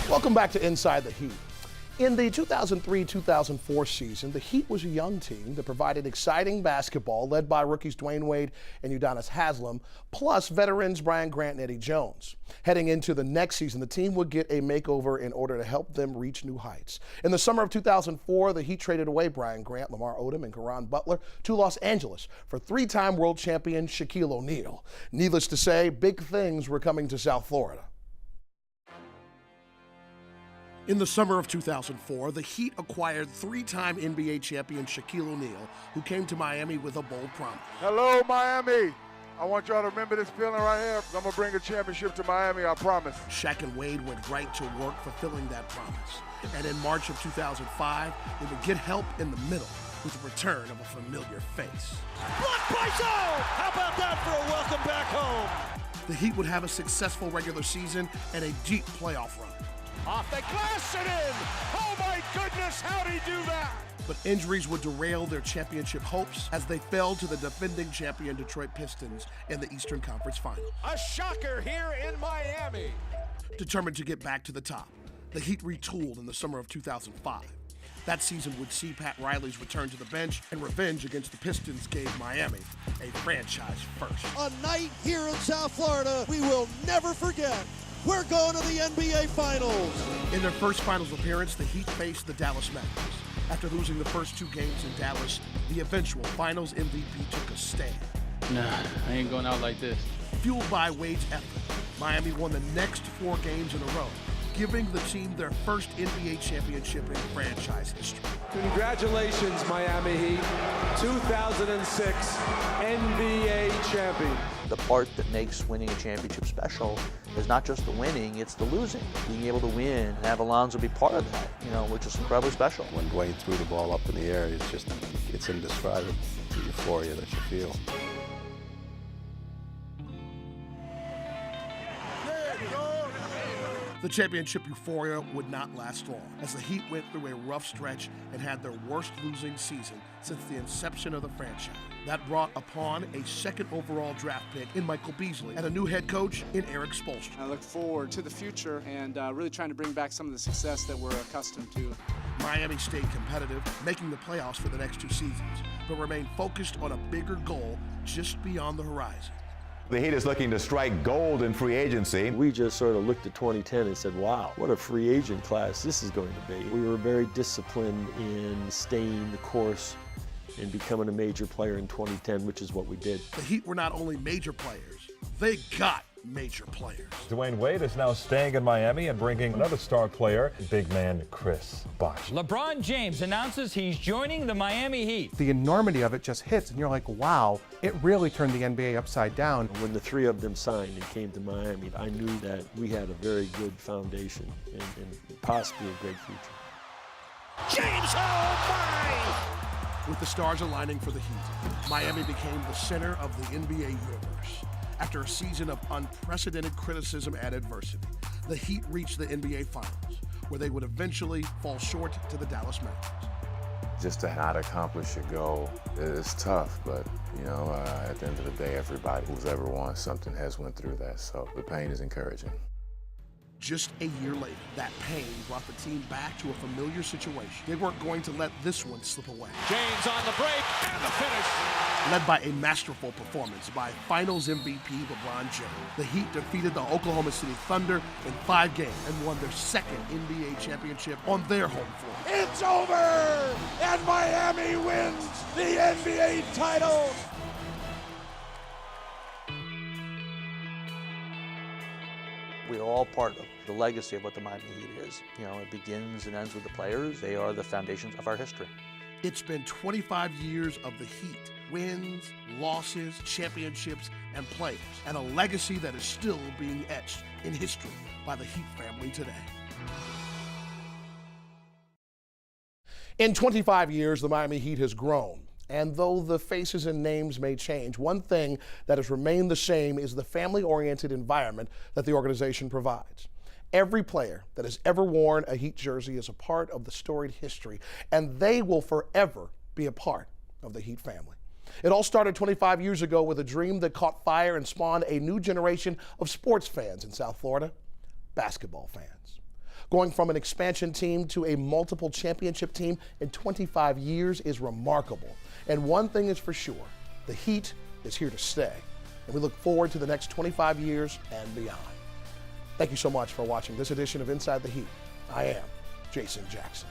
Welcome back to Inside the Heat. In the 2003-2004 season, the Heat was a young team that provided exciting basketball led by rookies Dwayne Wade and Udonis Haslem, plus veterans Brian Grant and Eddie Jones. Heading into the next season, the team would get a makeover in order to help them reach new heights. In the summer of 2004, the Heat traded away Brian Grant, Lamar Odom, and Caron Butler to Los Angeles for three-time world champion Shaquille O'Neal. Needless to say, big things were coming to South Florida. In the summer of 2004, the Heat acquired three-time NBA champion Shaquille O'Neal, who came to Miami with a bold promise. Hello, Miami. I want y'all to remember this feeling right here. I'm going to bring a championship to Miami, I promise. Shaq and Wade went right to work fulfilling that promise. And in March of 2005, they would get help in the middle with the return of a familiar face. Blocked by Joe! How about that for a welcome back home? The Heat would have a successful regular season and a deep playoff run. Off the glass and in! Oh my goodness, how'd he do that? But injuries would derail their championship hopes as they fell to the defending champion Detroit Pistons in the Eastern Conference Final. A shocker here in Miami. Determined to get back to the top, the Heat retooled in the summer of 2005. That season would see Pat Riley's return to the bench, and revenge against the Pistons gave Miami a franchise first. A night here in South Florida we will never forget. We're going to the NBA Finals. In their first Finals appearance, the Heat faced the Dallas Mavericks. After losing the first two games in Dallas, the eventual Finals MVP took a stand. Nah, I ain't going out like this. Fueled by Wade's effort, Miami won the next 4 games in a row, giving the team their first NBA championship in franchise history. Congratulations, Miami Heat, 2006 NBA champion. The part that makes winning a championship special is not just the winning, it's the losing. Being able to win and have Alonzo be part of that, which is incredibly special. When Dwayne threw the ball up in the air, it's indescribable, the euphoria that you feel. The championship euphoria would not last long, as the Heat went through a rough stretch and had their worst losing season since the inception of the franchise. That brought upon a second overall draft pick in Michael Beasley and a new head coach in Eric Spoelstra. I look forward to the future and really trying to bring back some of the success that we're accustomed to. Miami stayed competitive, making the playoffs for the next 2 seasons, but remained focused on a bigger goal just beyond the horizon. The Heat is looking to strike gold in free agency. We just sort of looked at 2010 and said, wow, what a free agent class this is going to be. We were very disciplined in staying the course and becoming a major player in 2010, which is what we did. The Heat were not only major players, they got major players. Dwayne Wade is now staying in Miami and bringing another star player, big man Chris Bosh. LeBron James announces he's joining the Miami Heat. The enormity of it just hits, and you're like, wow, it really turned the NBA upside down. When the 3 of them signed and came to Miami, I knew that we had a very good foundation and possibly a great future. James, oh my! With the stars aligning for the Heat, Miami became the center of the NBA universe. After a season of unprecedented criticism and adversity, the Heat reached the NBA Finals, where they would eventually fall short to the Dallas Mavericks. Just to not accomplish your goal is tough, but at the end of the day, everybody who's ever won something has went through that, so the pain is encouraging. Just a year later, that pain brought the team back to a familiar situation. They weren't going to let this one slip away. James on the break and the finish. Led by a masterful performance by Finals MVP LeBron James, the Heat defeated the Oklahoma City Thunder in 5 games and won their second NBA championship on their home floor. It's over, and Miami wins the NBA title. We're all part of the legacy of what the Miami Heat is. It begins and ends with the players. They are the foundations of our history. It's been 25 years of the Heat. Wins, losses, championships, and players. And a legacy that is still being etched in history by the Heat family today. In 25 years, the Miami Heat has grown. And though the faces and names may change, one thing that has remained the same is the family-oriented environment that the organization provides. Every player that has ever worn a Heat jersey is a part of the storied history, and they will forever be a part of the Heat family. It all started 25 years ago with a dream that caught fire and spawned a new generation of sports fans in South Florida, basketball fans. Going from an expansion team to a multiple championship team in 25 years is remarkable. And one thing is for sure, the Heat is here to stay. And we look forward to the next 25 years and beyond. Thank you so much for watching this edition of Inside the Heat. I am Jason Jackson.